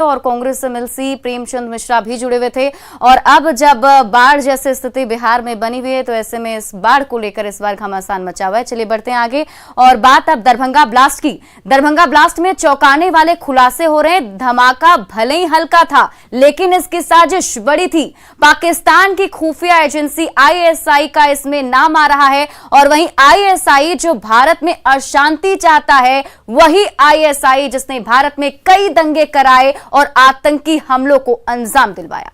और कांग्रेस एमएलसी प्रेमचंद मिश्रा भी जुड़े हुए थे। और अब जब बाढ़ जैसी स्थिति बिहार में बनी हुई है तो ऐसे में इस बाढ़ को लेकर इस बार घमासान मचा हुआ है। चलिए बढ़ते हैं आगे और बात अब दरभंगा ब्लास्ट की। दरभंगा ब्लास्ट में चौंकाने वाले खुलासे हो रहे हैं। धमाका भले ही हल्का था लेकिन इसकी साजिश बड़ी थी। पाकिस्तान की खुफिया एजेंसी आईएसआई का इसमें नाम आ रहा है और वहीं आईएसआई जो भारत में अशांति चाहता है, वही आईएसआई जिसने भारत में कई दंगे कराए और आतंकी हमलों को अंजाम दिलवाया।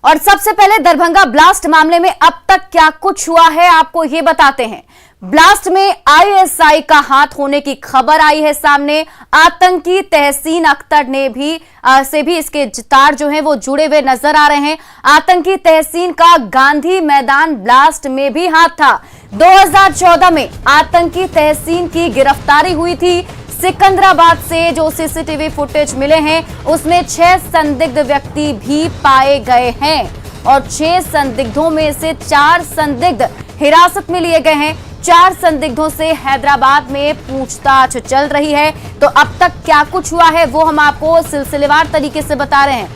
और सबसे पहले दरभंगा ब्लास्ट मामले में अब तक क्या कुछ हुआ है आपको ये बताते हैं। ब्लास्ट में आईएसआई का हाथ होने की खबर आई है सामने। आतंकी तहसीन अख्तर ने भी इसके तार जो हैं वो जुड़े हुए नजर आ रहे हैं। आतंकी तहसीन का गांधी मैदान ब्लास्ट में भी हाथ था। 2014 में आतंकी तहसीन की गिरफ्तारी हुई थी। सिकंदराबाद से जो सीसीटीवी फुटेज मिले हैं उसमें 6 संदिग्ध व्यक्ति भी पाए गए हैं और 6 संदिग्धों में से 4 संदिग्ध हिरासत में लिए गए हैं। 4 संदिग्धों से हैदराबाद में पूछताछ चल रही है। तो अब तक क्या कुछ हुआ है वो हम आपको सिलसिलेवार तरीके से बता रहे हैं।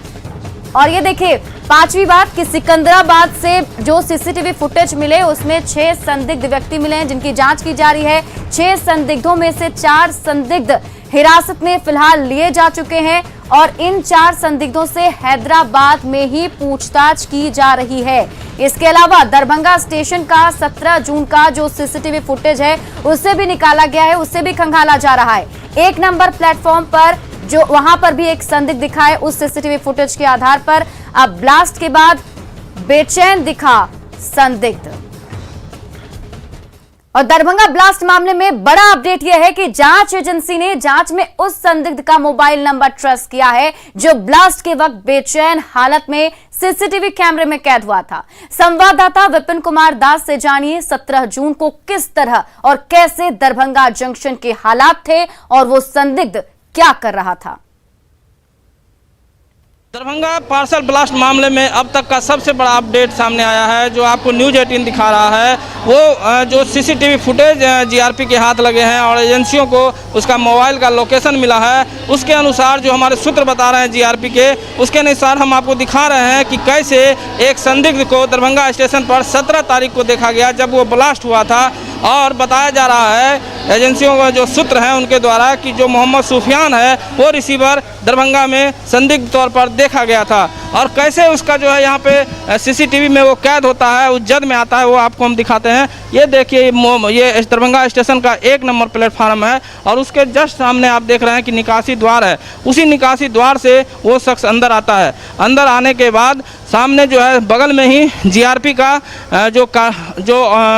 और ये देखिए, 5वीं बात कि सिकंदराबाद से जो सीसीटीवी फुटेज मिले उसमें 6 संदिग्ध व्यक्ति मिले हैं जिनकी जांच की जा रही है। 6 संदिग्धों में से 4 संदिग्ध हिरासत में फिलहाल लिए जा चुके हैं और इन 4 संदिग्धों से हैदराबाद में ही पूछताछ की जा रही है। इसके अलावा दरभंगा स्टेशन का 17 जून का जो सीसीटीवी फुटेज है उससे भी निकाला गया है, उससे भी खंगाला जा रहा है। 1 नंबर प्लेटफॉर्म पर जो वहां पर भी एक संदिग्ध दिखा है, उस सीसीटीवी फुटेज के आधार पर अब ब्लास्ट के बाद बेचैन दिखा संदिग्ध। और दरभंगा ब्लास्ट मामले में बड़ा अपडेट यह है कि जांच एजेंसी ने जांच में उस संदिग्ध का मोबाइल नंबर ट्रेस किया है जो ब्लास्ट के वक्त बेचैन हालत में सीसीटीवी कैमरे में कैद हुआ था। संवाददाता विपिन कुमार दास से जानिए 17 जून को किस तरह और कैसे दरभंगा जंक्शन के हालात थे और वो संदिग्ध क्या कर रहा था। दरभंगा पार्सल ब्लास्ट मामले में अब तक का सबसे बड़ा अपडेट सामने आया है जो आपको न्यूज़ 18 दिखा रहा है। वो जो सीसीटीवी फुटेज जीआरपी के हाथ लगे हैं और एजेंसियों को उसका मोबाइल का लोकेशन मिला है, उसके अनुसार जो हमारे सूत्र बता रहे हैं जीआरपी के, उसके अनुसार हम आपको दिखा रहे हैं कि कैसे एक संदिग्ध को दरभंगा स्टेशन पर 17 तारीख को देखा गया जब वो ब्लास्ट हुआ था। और बताया जा रहा है एजेंसियों का जो सूत्र हैं उनके द्वारा कि जो मोहम्मद सुफियान है वो रिसीवर दरभंगा में संदिग्ध तौर पर देखा गया था। और कैसे उसका जो है यहाँ पे सीसीटीवी में वो कैद होता है, उस जद में आता है, वो आपको हम दिखाते हैं। ये देखिए, ये दरभंगा स्टेशन का 1 नंबर प्लेटफार्म है और उसके जस्ट सामने आप देख रहे हैं कि निकासी द्वार है। उसी निकासी द्वार से वो शख्स अंदर आता है। अंदर आने के बाद सामने जो है बगल में ही जीआरपी का जो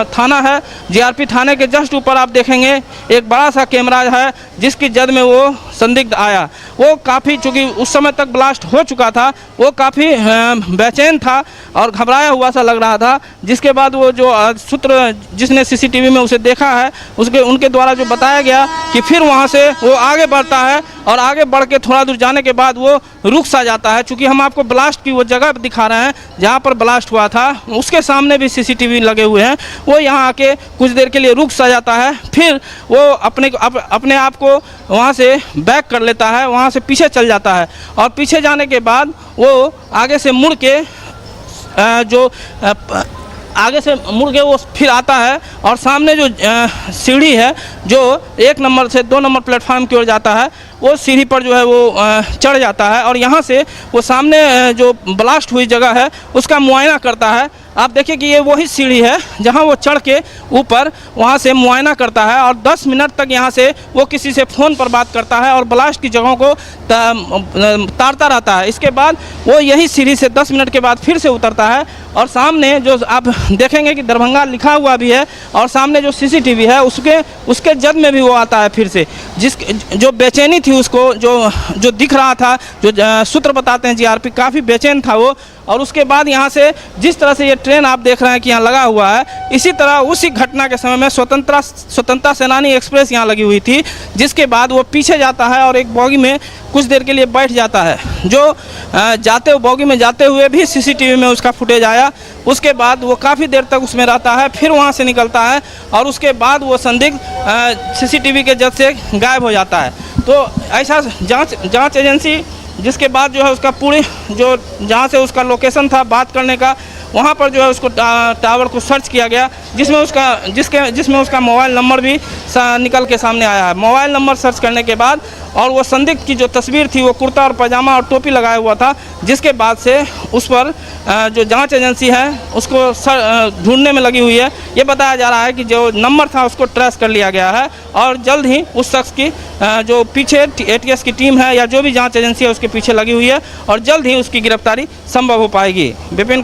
थाना है, जीआरपी थाने के जस्ट ऊपर आप देखेंगे एक बड़ा सा कैमरा है जिसकी जद में वो संदिग्ध आया। वो काफ़ी, चूँकि उस समय तक ब्लास्ट हो चुका था, वो काफ़ी बेचैन था और घबराया हुआ सा लग रहा था। जिसके बाद वो जो सूत्र जिसने सीसीटीवी में उसे देखा है उनके द्वारा जो बताया गया कि फिर वहाँ से वो आगे बढ़ता है और आगे बढ़ के थोड़ा दूर जाने के बाद वो रुक सा जाता है। चूँकि हम आपको ब्लास्ट की वो जगह दिखा रहे हैं जहाँ पर ब्लास्ट हुआ था, उसके सामने भी सीसीटीवी लगे हुए हैं। वो यहाँ आके कुछ देर के लिए रुक सा जाता है, फिर वो अपने आप को वहाँ से बैक कर लेता है, वहाँ से पीछे चल जाता है और पीछे जाने के बाद वो आगे से मुड़ के वो फिर आता है और सामने जो सीढ़ी है जो 1 नंबर से 2 नंबर प्लेटफार्म की ओर जाता है, वो सीढ़ी पर जो है वो चढ़ जाता है और यहाँ से वो सामने जो ब्लास्ट हुई जगह है उसका मुआयना करता है। आप देखिए कि ये वही सीढ़ी है जहाँ वो चढ़ के ऊपर वहाँ से मुआयना करता है और 10 मिनट तक यहाँ से वो किसी से फ़ोन पर बात करता है और ब्लास्ट की जगहों को तारता रहता है। इसके बाद वो यही सीढ़ी से 10 मिनट के बाद फिर से उतरता है और सामने जो आप देखेंगे कि दरभंगा लिखा हुआ भी है और सामने जो सीसीटीवी है उसके जद में भी वो आता है फिर से। जो बेचैनी थी उसको जो दिख रहा था, जो सूत्र बताते हैं जीआरपी, काफ़ी बेचैन था वो। और उसके बाद यहाँ से जिस तरह से ये ट्रेन आप देख रहे हैं कि यहाँ लगा हुआ है, इसी तरह उसी घटना के समय में स्वतंत्रता सेनानी एक्सप्रेस यहाँ लगी हुई थी, जिसके बाद वो पीछे जाता है और एक बॉगी में कुछ देर के लिए बैठ जाता है। जो बॉगी में जाते हुए भी सीसीटीवी में उसका फुटेज आया। उसके बाद वो काफ़ी देर तक उसमें रहता है, फिर वहाँ से निकलता है और उसके बाद वो संदिग्ध सीसीटीवी के जद से गायब हो जाता है। तो ऐसा जांच एजेंसी, जिसके बाद जो है उसका पूरी जो जहाँ से उसका लोकेशन था बात करने का, वहाँ पर जो है उसको टावर को सर्च किया गया, जिसमें उसका मोबाइल नंबर भी निकल के सामने आया है। मोबाइल नंबर सर्च करने के बाद और वो संदिग्ध की जो तस्वीर थी वो कुर्ता और पजामा और टोपी लगाया हुआ था, जिसके बाद से उस पर जो जांच एजेंसी है उसको ढूंढने में लगी हुई है। ये बताया जा रहा है कि जो नंबर था उसको ट्रेस कर लिया गया है और जल्द ही उस शख्स की जो पीछे एटीएस की टीम है या जो भी जांच एजेंसी है उसके पीछे लगी हुई है और जल्द ही उसकी गिरफ्तारी संभव हो पाएगी। विपिन